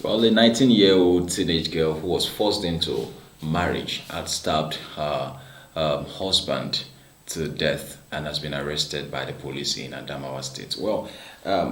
Well, a 19-year-old teenage girl who was forced into marriage had stabbed her husband to death and has been arrested by the police in Adamawa State. Well,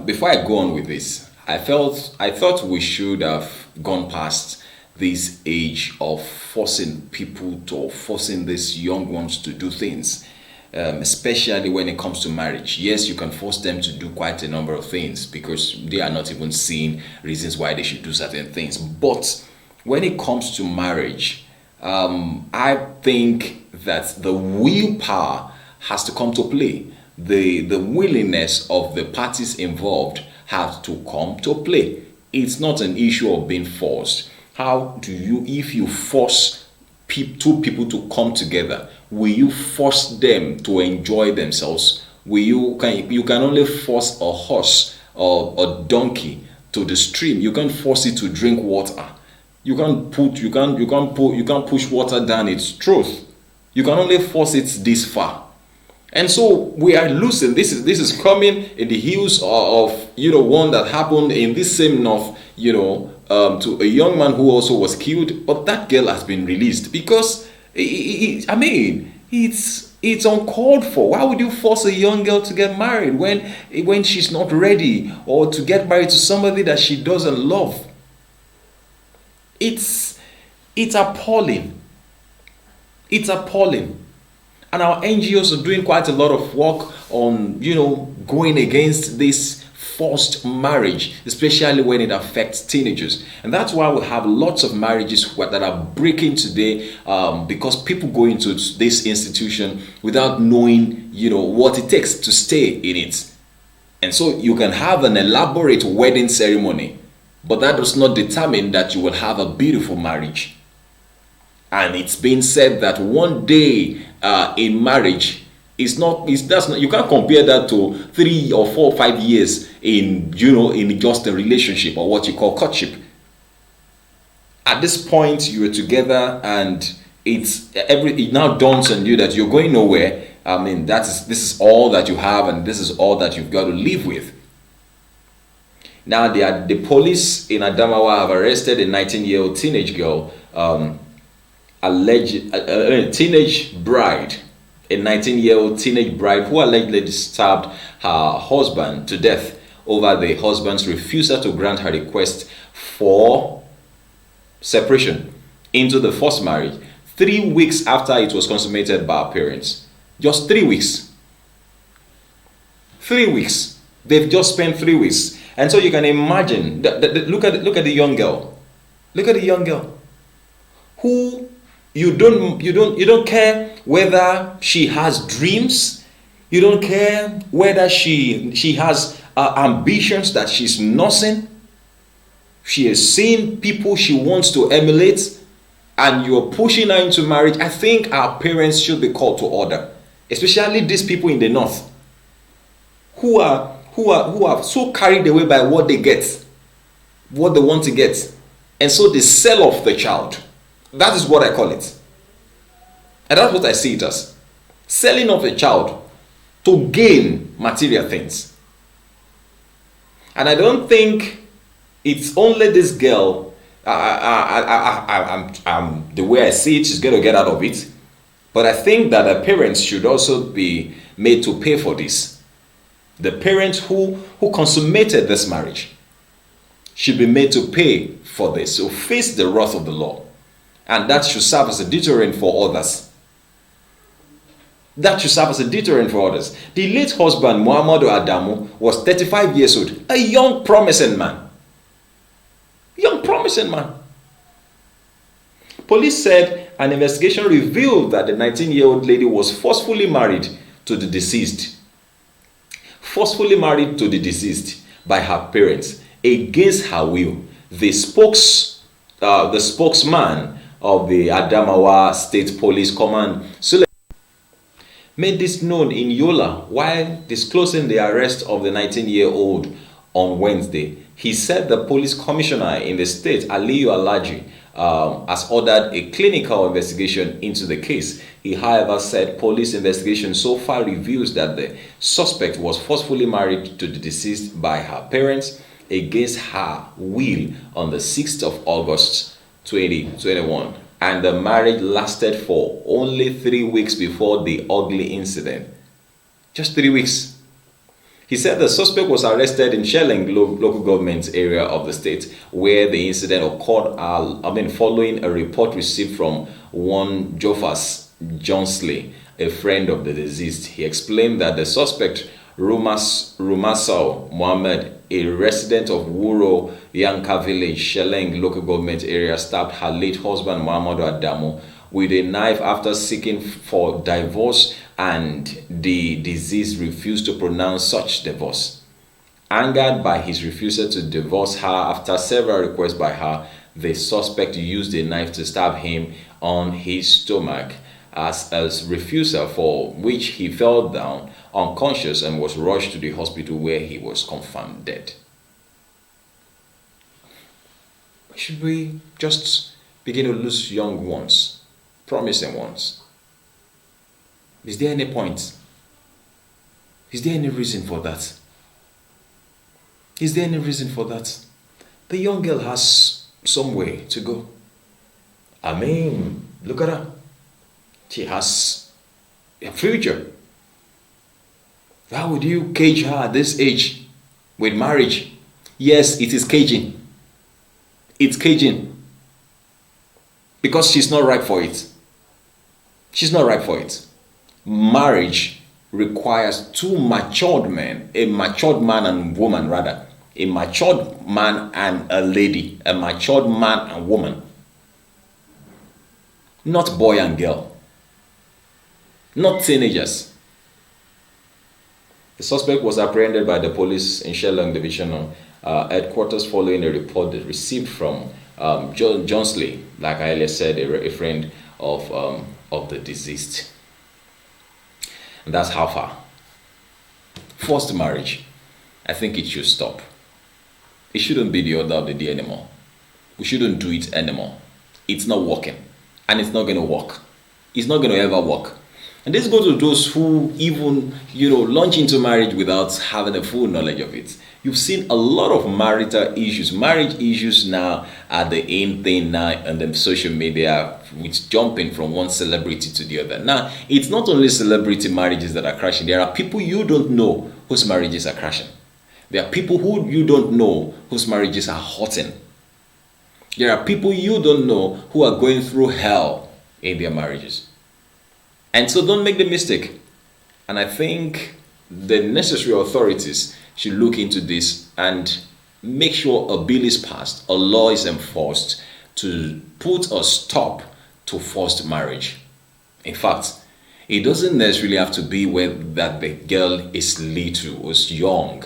before I go on with this, I thought we should have gone past this age of forcing people to forcing these young ones to do things, especially when it comes to marriage. Yes, you can force them to do quite a number of things because they are not even seeing reasons why they should do certain things. But when it comes to marriage, I think that the willpower has to come to play. The willingness of the parties involved have to come to play. It's not an issue of being forced. How do you, if you force two people to come together, will you force them to enjoy themselves? You can only force a horse or a donkey to the stream. You can't force it to drink water. You can't push water down its throat. You can only force it this far. And so we are losing. This is coming in the heels of one that happened in this same north, to a young man who also was killed, but that girl has been released because it's uncalled for. Why would you force a young girl to get married when she's not ready, or to get married to somebody that she doesn't love? It's appalling. It's appalling. And our NGOs are doing quite a lot of work on, going against this forced marriage, especially when it affects teenagers. And that's why we have lots of marriages that are breaking today, because people go into this institution without knowing, what it takes to stay in it. And so you can have an elaborate wedding ceremony, but that does not determine that you will have a beautiful marriage. And it's been said that one day in marriage is not, you can't compare that to 3 or 4 or 5 years in just a relationship, or what you call courtship. At this point, you are together, and it now dawns on you that you're going nowhere. I mean, this is all that you have, and this is all that you've got to live with. Now, the police in Adamawa have arrested a 19-year-old teenage girl, a teenage bride, a 19-year-old teenage bride who allegedly stabbed her husband to death over the husband's refusal to grant her request for separation into the forced marriage 3 weeks after it was consummated by her parents. Just 3 weeks. 3 weeks. They've just spent 3 weeks. And so you can imagine, look at the young girl. Look at the young girl who you don't care whether she has dreams. You don't care whether she has ambitions that she's nursing. She has seen people she wants to emulate, and you're pushing her into marriage. I think our parents should be called to order, especially these people in the north who are so carried away by what they get, what they want to get, and so they sell off the child. That is what I call it. And that's what I see it as. Selling off a child to gain material things. And I don't think it's only this girl. The way I see it, she's going to get out of it. But I think that the parents should also be made to pay for this. The parents who consummated this marriage should be made to pay for this, to face the wrath of the law. And that should serve as a deterrent for others. That should serve as a deterrent for others. The late husband, Muhammadu Adamu, was 35 years old. A young, promising man. Young, promising man. Police said an investigation revealed that the 19-year-old lady was forcefully married to the deceased. Forcefully married to the deceased by her parents against her will. The spokesman of the Adamawa State Police Command made this known in Yola while disclosing the arrest of the 19-year-old on Wednesday. He said the police commissioner in the state, Aliyu Alaji, has ordered a clinical investigation into the case. He, however, said police investigation so far reveals that the suspect was forcefully married to the deceased by her parents against her will on the 6th of August 2021, and the marriage lasted for only 3 weeks before the ugly incident. Just 3 weeks. He said the suspect was arrested in Shelling local government area of the state where the incident occurred following a report received from one Jofas Johnsley, a friend of the deceased. He explained that the suspect, Rumasau Mohammed, a resident of Wuro Yanka village, Shelling local government area, stabbed her late husband Muhammadu Adamu with a knife after seeking for divorce, and the deceased refused to pronounce such divorce. Angered by his refusal to divorce her after several requests by her, the suspect used a knife to stab him on his stomach as a refusal, for which he fell down unconscious and was rushed to the hospital where he was confirmed dead. Should we just begin to lose young ones, promising ones? Is there any point? Is there any reason for that? Is there any reason for that? The young girl has some way to go. Look at her. She has a future. How would you cage her at this age with marriage? Yes, it is caging. It's caging. Because she's not ripe for it. She's not ripe for it. Marriage requires two matured men, a matured man and woman rather, a matured man and a lady, a matured man and woman, not boy and girl, not teenagers. The suspect was apprehended by the police in Shelling Division headquarters following a report that received from Johnsley, like I earlier said, a friend of the deceased. And that's how far. Forced marriage, I think it should stop. It shouldn't be the order of the day anymore. We shouldn't do it anymore. It's not working. And it's not going to work. It's not going to ever work. And this goes to those who even, launch into marriage without having a full knowledge of it. You've seen a lot of marital issues. Marriage issues now are the in thing now on the social media, with jumping from one celebrity to the other. Now, it's not only celebrity marriages that are crashing. There are people you don't know whose marriages are crashing. There are people who you don't know whose marriages are hurting. There are people you don't know who are going through hell in their marriages. And so don't make the mistake. And I think the necessary authorities should look into this and make sure a bill is passed, a law is enforced to put a stop to forced marriage. In fact, it doesn't necessarily have to be where that the girl is little or is young.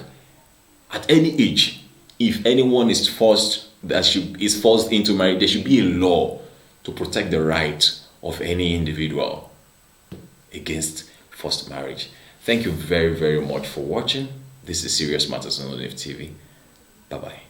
At any age, if anyone is forced into marriage, there should be a law to protect the right of any individual against forced marriage. Thank you very, very much for watching. This is Serious Matters on ONIF TV. Bye-bye.